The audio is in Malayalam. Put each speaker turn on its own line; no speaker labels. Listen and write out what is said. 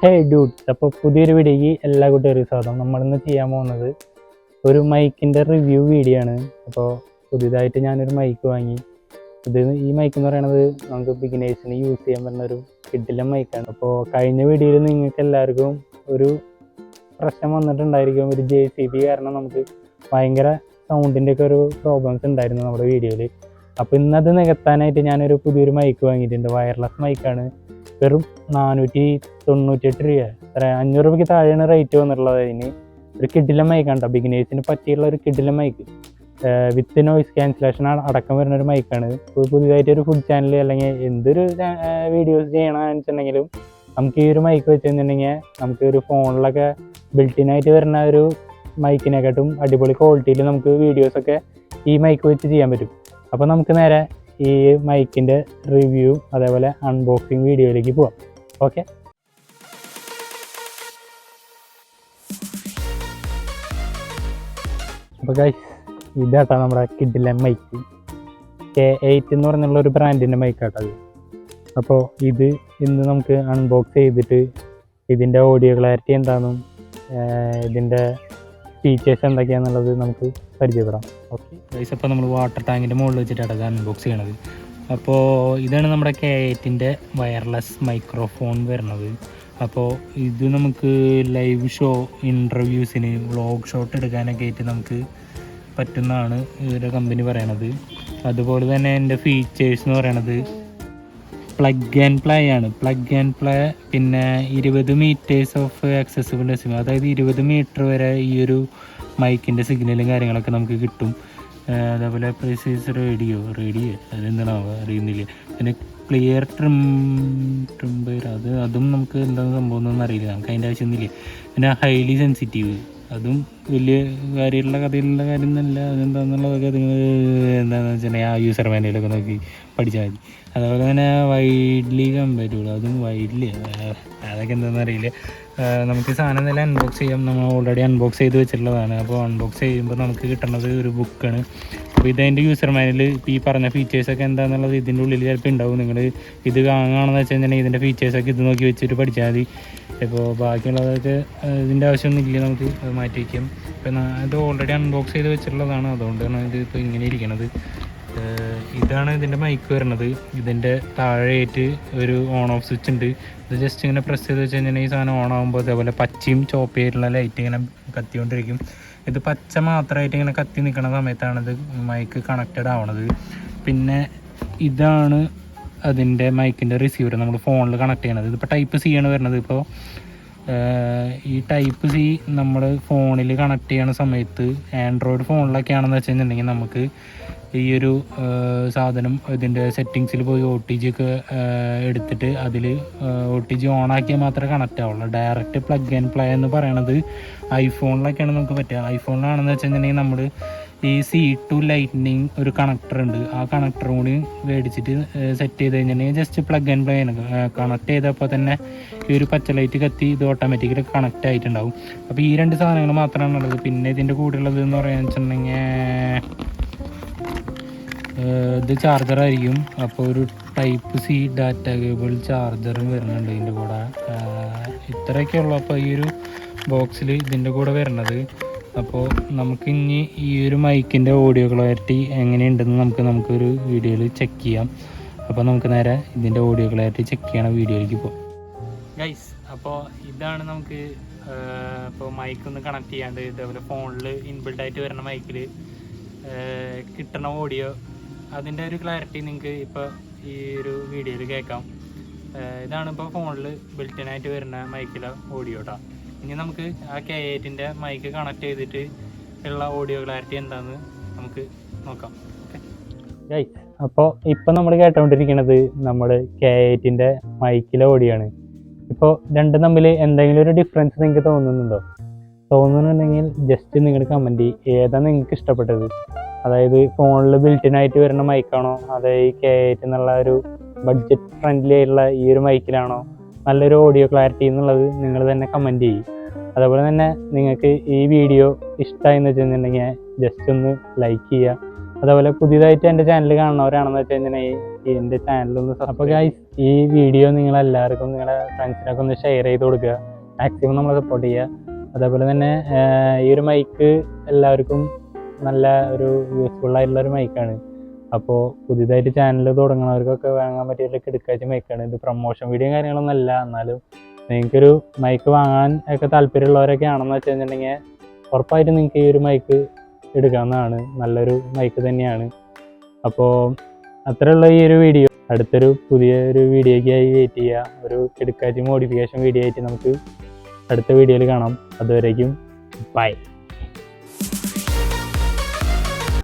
ഹേയ് ഡ്യൂഡ്സ്, അപ്പോൾ പുതിയൊരു വീഡിയോയ്ക്ക് എല്ലാ കൂട്ടുകാർക്കും സ്വാഗതം. നമ്മളിന്ന് ചെയ്യാൻ പോകുന്നത് ഒരു മൈക്കിൻ്റെ റിവ്യൂ വീഡിയോ ആണ്. അപ്പോൾ പുതിയതായിട്ട് ഞാനൊരു മൈക്ക് വാങ്ങി. ഈ മൈക്ക് എന്ന് പറയുന്നത് നമുക്ക് ബിഗിനേഴ്സിന് യൂസ് ചെയ്യാൻ പറ്റുന്ന ഒരു കിഡിലൻ മൈക്കാണ്. അപ്പോൾ കഴിഞ്ഞ വീഡിയോയിൽ നിങ്ങൾക്ക് എല്ലാവർക്കും ഒരു പ്രശ്നം വന്നിട്ടുണ്ടായിരിക്കും. ഒരു JCB കാരണം നമുക്ക് ഭയങ്കര സൗണ്ടിൻ്റെയൊക്കെ ഒരു പ്രോബ്ലംസ് ഉണ്ടായിരുന്നു നമ്മുടെ വീഡിയോയിൽ. അപ്പോൾ ഇന്നത് നികത്താനായിട്ട് ഞാനൊരു പുതിയൊരു മൈക്ക് വാങ്ങിയിട്ടുണ്ട്. വയർലെസ് മൈക്കാണ്. വെറും 498 രൂപ, 500 രൂപയ്ക്ക് താഴെയാണ് റേറ്റ് വന്നിട്ടുള്ളത്. അതിന് ഒരു കിഡിലൻ മൈക്കാണ് കേട്ടോ. ബിഗിനേഴ്സിന് പറ്റിയുള്ള ഒരു കിഡിലൻ മൈക്ക്, വിത്ത് നോയിസ് ക്യാൻസലേഷൻ അടക്കം വരുന്ന ഒരു മൈക്കാണ്. പുതിയതായിട്ട് ഒരു ഫുഡ് ചാനൽ അല്ലെങ്കിൽ എന്തൊരു വീഡിയോസ് ചെയ്യണമെന്ന് വെച്ചിട്ടുണ്ടെങ്കിലും നമുക്ക് ഈ ഒരു മൈക്ക് വെച്ചിട്ടുണ്ടെങ്കിൽ നമുക്ക് ഒരു ഫോണിലൊക്കെ ബിൽറ്റിനായിട്ട് വരുന്ന ഒരു മൈക്കിനെക്കാട്ടും അടിപൊളി ക്വാളിറ്റിയിൽ നമുക്ക് വീഡിയോസൊക്കെ ഈ മൈക്ക് വെച്ച് ചെയ്യാൻ പറ്റും. അപ്പോൾ നമുക്ക് നേരെ ഈ മൈക്കിൻ്റെ റിവ്യൂ അതേപോലെ അൺബോക്സിങ് വീഡിയോയിലേക്ക് പോവാം. ഓക്കെ, അപ്പോൾ ഗൈസ്, ഇതാട്ടോ നമ്മുടെ കിഡിലൻ മൈക്ക്. K8 എന്ന് പറഞ്ഞുള്ള ഒരു ബ്രാൻഡിൻ്റെ മൈക്കാട്ടോ അത്. അപ്പോൾ ഇത് ഇന്ന് നമുക്ക് അൺബോക്സ് ചെയ്തിട്ട് ഇതിൻ്റെ ഓഡിയോ ക്ലാരിറ്റി എന്താണെന്നും ഇതിൻ്റെ ഫീച്ചേഴ്സ് എന്തൊക്കെയാണെന്നുള്ളത് നമുക്ക് പരിചയപ്പെടാം. ഓക്കെ ഗൈസ്, അപ്പോൾ നമ്മൾ വാട്ടർ ടാങ്കിൻ്റെ മുകളിൽ വെച്ചിട്ടാണ് ഇത് അൺബോക്സ് ചെയ്യണത്. അപ്പോൾ ഇതാണ് നമ്മുടെ K8ൻ്റെ വയർലെസ് മൈക്രോഫോൺ വരുന്നത്. അപ്പോൾ ഇത് നമുക്ക് ലൈവ് ഷോ, ഇൻ്റർവ്യൂസിന്, വ്ളോഗ് ഷോട്ട് എടുക്കാനൊക്കെ ആയിട്ട് നമുക്ക് പറ്റുന്നതാണ് ഇവരുടെ കമ്പനി പറയണത്. അതുപോലെ തന്നെ എൻ്റെ ഫീച്ചേഴ്സ് എന്ന് പറയണത് പ്ലഗ് ആൻഡ് പ്ലേ ആണ്. പ്ലഗ് ആൻഡ് പ്ലേ, പിന്നെ 20 മീറ്റേഴ്സ് ഓഫ് ആക്സസിബിൾ ഡെസിബിൾ, അതായത് 20 മീറ്റർ വരെ ഈ ഒരു മൈക്കിൻ്റെ സിഗ്നലും കാര്യങ്ങളൊക്കെ നമുക്ക് കിട്ടും. അതേപോലെ പ്രിസൈസ് റേഡിയോ അതെന്താണോ അറിയുന്നില്ല. പിന്നെ ക്ലിയർ ട്രിംബർ, അതും നമുക്ക് എന്താണ് സംഭവം എന്നൊന്നും അറിയില്ല, നമുക്ക് അതിൻ്റെ ആവശ്യമൊന്നുമില്ല. പിന്നെ ഹൈലി സെൻസിറ്റീവ്, അതും വലിയ കാര്യമുള്ള കഥയിലുള്ള കാര്യം എന്നല്ല. അതെന്താണെന്നുള്ളതൊക്കെ നിങ്ങൾ എന്താണെന്ന് വെച്ചിട്ടുണ്ടെങ്കിൽ ആ യൂസർ മാനുവലൊക്കെ നോക്കി പഠിച്ചാൽ മതി. അതുപോലെ തന്നെ വൈഡ്ലി കമ്പാറ്റബിൾ, അതും വൈഡ്ലി അതൊക്കെ എന്താണെന്ന് അറിയില്ല. നമുക്ക് സാധനം എന്തെങ്കിലും അൺബോക്സ് ചെയ്യാം. നമ്മൾ ഓൾറെഡി അൺബോക്സ് ചെയ്ത് വെച്ചിട്ടുള്ളതാണ്. അപ്പോൾ അൺബോക്സ് ചെയ്യുമ്പോൾ നമുക്ക് കിട്ടുന്നത് ഒരു ബുക്കാണ്. അപ്പോൾ ഇതതിൻ്റെ യൂസർ മാനുവൽ ഈ പറഞ്ഞ ഫീച്ചേഴ്സൊക്കെ എന്താണെന്നുള്ളത് ഇതിൻ്റെ ഉള്ളിൽ ചിലപ്പോൾ ഉണ്ടാവും. നിങ്ങൾ ഇത് കാണുകയാണെന്ന് വെച്ച് കഴിഞ്ഞാൽ ഇതിൻ്റെ ഫീച്ചേഴ്സൊക്കെ ഇത് നോക്കി വെച്ചിട്ട് പഠിച്ചാൽ മതി. ഇപ്പോൾ ബാക്കിയുള്ളതൊക്കെ ഇതിൻ്റെ ആവശ്യമൊന്നുമില്ല, നമുക്ക് അത് മാറ്റി വയ്ക്കാം. ഇപ്പം ഇത് ഓൾറെഡി അൺബോക്സ് ചെയ്ത് വെച്ചിട്ടുള്ളതാണ്, അതുകൊണ്ടാണ് ഇത് ഇപ്പോൾ ഇങ്ങനെ ഇരിക്കണത്. ഇതാണ് ഇതിൻ്റെ മൈക്ക് വരുന്നത്. ഇതിൻ്റെ താഴെയായിട്ട് ഒരു ഓൺ ഓഫ് സ്വിച്ച് ഉണ്ട്. ഇത് ജസ്റ്റ് ഇങ്ങനെ പ്രസ് ചെയ്ത് വെച്ച് കഴിഞ്ഞാൽ ഈ സാധനം ഓൺ ആകുമ്പോൾ അതേപോലെ പച്ചയും ചോപ്പയായിട്ടുള്ള ലൈറ്റ് ഇങ്ങനെ കത്തിക്കൊണ്ടിരിക്കും. ഇത് പച്ച മാത്രമായിട്ട് ഇങ്ങനെ കത്തി നിൽക്കുന്ന സമയത്താണ് ഇത് മൈക്ക് കണക്റ്റഡ് ആവണത്. പിന്നെ ഇതാണ് അതിൻ്റെ മൈക്കിൻ്റെ റിസീവർ, നമ്മൾ ഫോണിൽ കണക്ട് ചെയ്യണത്. ഇതിപ്പോൾ Type-C ആണ് വരുന്നത്. ഇപ്പോൾ ഈ Type-C നമ്മൾ ഫോണിൽ കണക്ട് ചെയ്യണ സമയത്ത് ആൻഡ്രോയിഡ് ഫോണിലൊക്കെ ആണെന്ന് വെച്ച് കഴിഞ്ഞിട്ടുണ്ടെങ്കിൽ നമുക്ക് ഈ ഒരു സാധനം ഇതിൻ്റെ സെറ്റിങ്സിൽ പോയി OTG ഒക്കെ എടുത്തിട്ട് അതിൽ OTG ഓണാക്കിയാൽ മാത്രമേ കണക്റ്റ് ആവുള്ളൂ. ഡയറക്റ്റ് പ്ലഗ് ആൻഡ് പ്ലേ എന്ന് പറയണത് ഐഫോണിലൊക്കെയാണ് നമുക്ക് പറ്റുക. ഐഫോണിലാണെന്ന് വെച്ചിട്ടുണ്ടെങ്കിൽ നമ്മൾ ഈ C2 ലൈറ്റ്നിങ് ഒരു കണക്ടർ ഉണ്ട്, ആ കണക്ടറും കൂടി മേടിച്ചിട്ട് സെറ്റ് ചെയ്ത് കഴിഞ്ഞിട്ടുണ്ടെങ്കിൽ ജസ്റ്റ് പ്ലഗ് ആൻഡ് പ്ലേ ആണ്. കണക്ട് ചെയ്തപ്പോൾ തന്നെ ഈ ഒരു പച്ച ലൈറ്റ് കത്തി ഇത് ഓട്ടോമാറ്റിക്കലി കണക്റ്റ് ആയിട്ടുണ്ടാവും. അപ്പോൾ ഈ രണ്ട് സാധനങ്ങൾ മാത്രമാണ് ഉള്ളത്. പിന്നെ ഇതിൻ്റെ കൂടെയുള്ളത് എന്ന് പറയാന്ന് വെച്ചിട്ടുണ്ടെങ്കിൽ ഇത് ചാർജറായിരിക്കും. അപ്പോൾ ഒരു Type-C ഡാറ്റ കേബിൾ ചാർജറും വരുന്നുണ്ട് ഇതിൻ്റെ കൂടെ. ഇത്രയൊക്കെ ഉള്ളൂ അപ്പോൾ ഈ ഒരു ബോക്സിൽ ഇതിൻ്റെ കൂടെ വരുന്നത്. അപ്പോൾ നമുക്കിനി ഈ ഒരു മൈക്കിൻ്റെ ഓഡിയോ ക്ലാരിറ്റി എങ്ങനെയുണ്ടെന്ന് നമുക്കൊരു വീഡിയോയിൽ ചെക്ക് ചെയ്യാം. അപ്പോൾ നമുക്ക് നേരെ ഇതിൻ്റെ ഓഡിയോ ക്ലാരിറ്റി ചെക്ക് ചെയ്യണ വീഡിയോയിലേക്ക് പോകാം ഗൈസ്. അപ്പോൾ ഇതാണ് നമുക്ക് ഇപ്പോൾ മൈക്കൊന്ന് കണക്ട് ചെയ്യാണ്ട് ഇതേപോലെ ഫോണിൽ ഇൻബിൽഡായിട്ട് വരുന്ന മൈക്കിൽ കിട്ടണ ഓഡിയോ, അതിൻ്റെ ഒരു ക്ലാരിറ്റി നിങ്ങൾക്ക് ഇപ്പോൾ ഈ ഒരു വീഡിയോയിൽ കേൾക്കാം. ഇതാണ് ഇപ്പോൾ ഫോണിൽ ബിൽറ്റിനായിട്ട് വരുന്ന മൈക്കിലെ ഓഡിയോ കേട്ടോ. ഇനി നമുക്ക് ആ K8ൻ്റെ മൈക്ക് കണക്ട് ചെയ്തിട്ട് ഉള്ള ഓഡിയോ ക്ലാരിറ്റി എന്താണെന്ന് നമുക്ക് നോക്കാം. ഓക്കെ ഗൈസ്, അപ്പോൾ ഇപ്പം നമ്മൾ കേട്ടുകൊണ്ടിരിക്കുന്നത് നമ്മുടെ K8ൻ്റെ മൈക്കിലെ ഓഡിയോ ആണ്. ഇപ്പോൾ രണ്ടും തമ്മിൽ എന്തെങ്കിലും ഒരു ഡിഫറൻസ് നിങ്ങൾക്ക് തോന്നുന്നുണ്ടെങ്കിൽ ജസ്റ്റ് നിങ്ങൾ കമൻറ്റ് ചെയ്യും ഏതാണ് നിങ്ങൾക്ക് ഇഷ്ടപ്പെട്ടത്. അതായത് ഫോണിൽ ബിൽറ്റിനായിട്ട് വരുന്ന മൈക്കാണോ, അതോ ഈ K8 എന്നുള്ള ഒരു ബഡ്ജറ്റ് ഫ്രണ്ട്ലി ആയിട്ടുള്ള ഈ ഒരു മൈക്കിലാണോ നല്ലൊരു ഓഡിയോ ക്ലാരിറ്റി എന്നുള്ളത് നിങ്ങൾ തന്നെ കമൻറ്റ് ചെയ്യും. അതുപോലെ തന്നെ നിങ്ങൾക്ക് ഈ വീഡിയോ ഇഷ്ടമായി എന്ന് വെച്ചിട്ടുണ്ടെങ്കിൽ ജസ്റ്റ് ഒന്ന് ലൈക്ക് ചെയ്യുക. അതേപോലെ പുതിയതായിട്ട് എൻ്റെ ചാനൽ കാണുന്നവരാണെന്ന് വെച്ച് കഴിഞ്ഞാൽ എൻ്റെ ചാനലൊന്ന് അപ്പോൾ ഗൈസ് ഈ വീഡിയോ നിങ്ങളെല്ലാവർക്കും നിങ്ങളുടെ ഫ്രണ്ട്സിനൊക്കെ ഒന്ന് ഷെയർ ചെയ്ത് കൊടുക്കുക, മാക്സിമം നമ്മളെ സപ്പോർട്ട് ചെയ്യുക. അതേപോലെ തന്നെ ഈ ഒരു മൈക്ക് എല്ലാവർക്കും നല്ല ഒരു യൂസ്ഫുൾ ആയിട്ടുള്ള ഒരു മൈക്കാണ്. അപ്പോൾ പുതിയതായിട്ട് ചാനൽ തുടങ്ങുന്നവർക്കൊക്കെ വാങ്ങാൻ പറ്റിയ കിടക്കാച്ച മൈക്കാണ് ഇത്. പ്രൊമോഷൻ വീഡിയോ കാര്യങ്ങളൊന്നും അല്ല, എന്നാലും നിങ്ങൾക്കൊരു മൈക്ക് വാങ്ങാൻ ഒക്കെ താല്പര്യമുള്ളവരൊക്കെ ആണെന്ന് വെച്ച് കഴിഞ്ഞിട്ടുണ്ടെങ്കിൽ ഉറപ്പായിട്ടും നിങ്ങൾക്ക് ഈ ഒരു മൈക്ക് എടുക്കാവുന്നതാണ്. നല്ലൊരു മൈക്ക് തന്നെയാണ്. അപ്പോൾ അത്രയുള്ള ഈ ഒരു വീഡിയോ. അടുത്തൊരു പുതിയൊരു വീഡിയോയ്ക്കായി വെയിറ്റ് ചെയ്യുക. ഒരു കിടക്കാച്ചി മോഡിഫിക്കേഷൻ വീഡിയോ ആയിട്ട് നമുക്ക് അടുത്ത വീഡിയോയിൽ കാണാം. അതുവരേക്കും ബൈ.